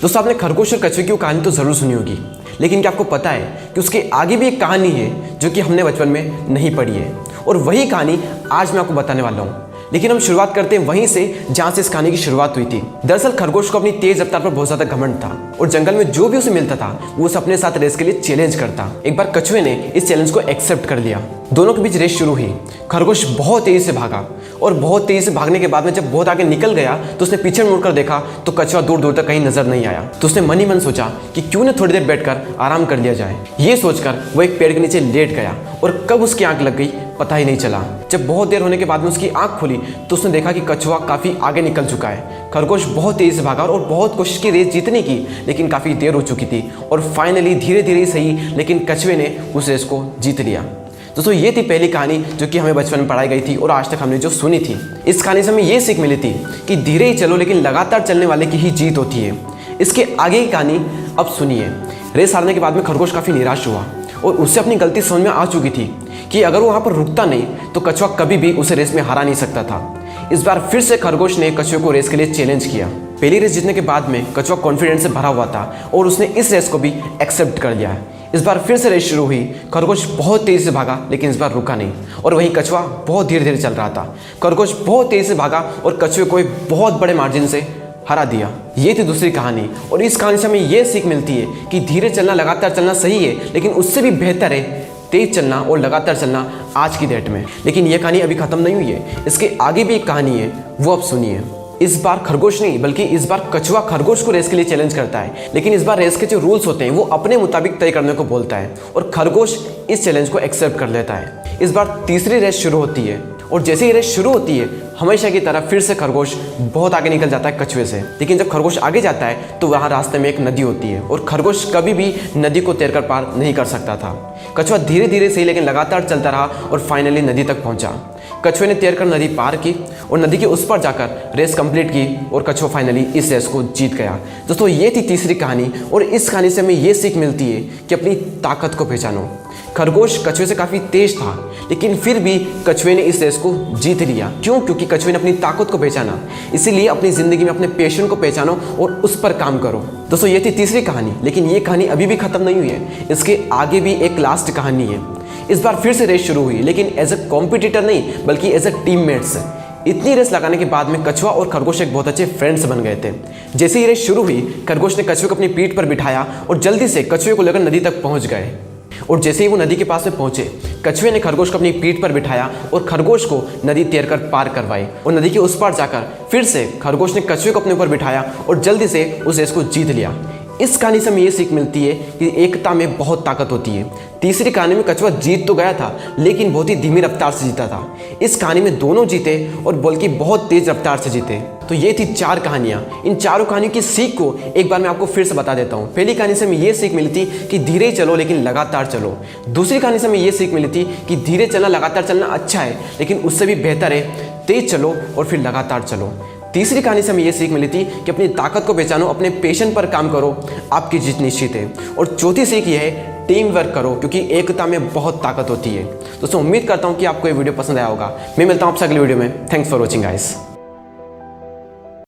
दोस्तों आपने खरगोश और कछुए की वो कहानी तो ज़रूर सुनी होगी, लेकिन क्या आपको पता है कि उसके आगे भी एक कहानी है जो कि हमने बचपन में नहीं पढ़ी है, और वही कहानी आज मैं आपको बताने वाला हूँ। लेकिन हम शुरुआत करते हैं वहीं से जहाँ से इस कहानी की शुरुआत हुई थी। दरअसल खरगोश को अपनी तेज रफ्तार पर बहुत ज़्यादा घमंड था और जंगल में जो भी उसे मिलता था वो उसे अपने साथ रेस के लिए चैलेंज करता। एक बार कछुए ने इस चैलेंज को एक्सेप्ट कर लिया। दोनों के बीच रेस शुरू हुई। खरगोश बहुत तेजी से भागा और बहुत तेजी से भागने के बाद में जब बहुत आगे निकल गया तो उसने पीछे मुड़कर देखा तो कछुआ दूर दूर तक कहीं नजर नहीं आया। तो उसने मन ही मन सोचा कि क्यों न थोड़ी देर बैठकर आराम कर लिया जाए। ये सोचकर वो एक पेड़ के नीचे लेट गया और कब उसकी आंख लग गई पता ही नहीं चला। जब बहुत देर होने के बाद में उसकी आंख खुली तो उसने देखा कि कछुआ काफी आगे निकल चुका है। खरगोश बहुत तेजी से भागा और बहुत कोशिश की रेस जीतने की, लेकिन काफी देर हो चुकी थी और फाइनली धीरे धीरे ही सही लेकिन कछुए ने उस रेस को जीत लिया। दोस्तों ये थी पहली कहानी जो कि हमें बचपन में पढ़ाई गई थी और आज तक हमने जो सुनी थी। इस कहानी से हमें ये सीख मिली थी कि धीरे ही चलो लेकिन लगातार चलने वाले की ही जीत होती है। इसके आगे की कहानी अब सुनिए। रेस हारने के बाद में खरगोश काफ़ी निराश हुआ और उससे अपनी गलती समझ में आ चुकी थी कि अगर वो वहाँ पर रुकता नहीं तो कछुआ कभी भी उसे रेस में हरा नहीं सकता था। इस बार फिर से खरगोश ने कछुए को रेस के लिए चैलेंज किया। पहली रेस जीतने के बाद में कछुआ कॉन्फिडेंस से भरा हुआ था और उसने इस रेस को भी एक्सेप्ट कर लिया। इस बार फिर से रेस शुरू हुई। खरगोश बहुत तेजी से भागा लेकिन इस बार रुका नहीं और वहीं कछुआ बहुत धीरे धीरे चल रहा था। खरगोश बहुत तेजी से भागा और कछुए को एक बहुत बड़े मार्जिन से हरा दिया। ये थी दूसरी कहानी और इस कहानी से हमें ये सीख मिलती है कि धीरे चलना लगातार चलना सही है, लेकिन उससे भी बेहतर है तेज चलना और लगातार चलना आज की डेट में। लेकिन ये कहानी अभी खत्म नहीं हुई है, इसके आगे भी एक कहानी है, वो अब सुनिए। इस बार खरगोश नहीं बल्कि इस बार कछुआ खरगोश को रेस के लिए चैलेंज करता है, लेकिन इस बार रेस के जो रूल्स होते हैं वो अपने मुताबिक तय करने को बोलता है और खरगोश इस चैलेंज को एक्सेप्ट कर लेता है। इस बार तीसरी रेस शुरू होती है और जैसे ही रेस शुरू होती है हमेशा की तरह फिर से खरगोश बहुत आगे निकल जाता है कछुए से। लेकिन जब खरगोश आगे जाता है तो वहाँ रास्ते में एक नदी होती है और खरगोश कभी भी नदी को तैरकर पार नहीं कर सकता था। कछुआ धीरे धीरे सही लेकिन लगातार चलता रहा और फाइनली नदी तक पहुंचा। कछुए ने तैरकर नदी पार की और नदी के उस पर जाकर रेस कंप्लीट की और कछुआ फाइनली इस रेस को जीत गया। दोस्तों ये थी तीसरी कहानी और इस कहानी से हमें ये सीख मिलती है कि अपनी ताकत को पहचानो। खरगोश कछुए से काफ़ी तेज था लेकिन फिर भी कछुए ने इस रेस को जीत लिया। क्यों? क्योंकि कछुए ने अपनी ताकत को पहचाना। इसीलिए अपनी ज़िंदगी में अपने पैशन को पहचानो और उस पर काम करो। दोस्तों ये थी तीसरी कहानी, लेकिन ये कहानी अभी भी ख़त्म नहीं हुई है, इसके आगे भी एक लास्ट कहानी है। इस बार फिर से रेस शुरू हुई, लेकिन एज अ कॉम्पिटिटर नहीं बल्कि एज अ टीममेट्स। इतनी रेस लगाने के बाद में कछुआ और खरगोश एक बहुत अच्छे फ्रेंड्स बन गए थे। जैसे ही रेस शुरू हुई खरगोश ने कछुए को अपनी पीठ पर बिठाया और जल्दी से कछुए को लेकर नदी तक पहुंच गए। और जैसे ही वो नदी के पास में पहुंचे कछुए ने खरगोश को अपनी पीठ पर बिठाया और खरगोश को नदी तैरकर पार करवाई और नदी के उस पार जाकर फिर से खरगोश ने कछुए को अपने ऊपर बिठाया और जल्दी से उस रेस को जीत लिया। इस कहानी से हमें ये सीख मिलती है कि एकता में बहुत ताकत होती है। तीसरी कहानी में कछुआ जीत तो गया था लेकिन बहुत ही धीमी रफ्तार से जीता था। इस कहानी में दोनों जीते और बल्कि बहुत तेज रफ्तार से जीते। तो ये थी 4 कहानियाँ। इन चारों कहानियों की सीख को एक बार मैं आपको फिर से बता देता हूँ। पहली कहानी से हमें ये सीख मिली थी कि धीरे ही चलो लेकिन लगातार चलो। दूसरी कहानी से हमें ये सीख मिली थी कि धीरे चलना लगातार चलना अच्छा है, लेकिन उससे भी बेहतर है तेज चलो और फिर लगातार चलो। तीसरी कहानी से हमें ये सीख मिली थी कि अपनी ताकत को पहचानो, अपने पैशन पर काम करो, आपकी जीत निश्चित है। और चौथी सीख ये है टीम वर्क करो, क्योंकि एकता में बहुत ताकत होती है। दोस्तों उम्मीद करता हूँ कि आपको ये वीडियो पसंद आया होगा। मैं मिलता हूँ आपसे अगले वीडियो में। Thanks for watching guys.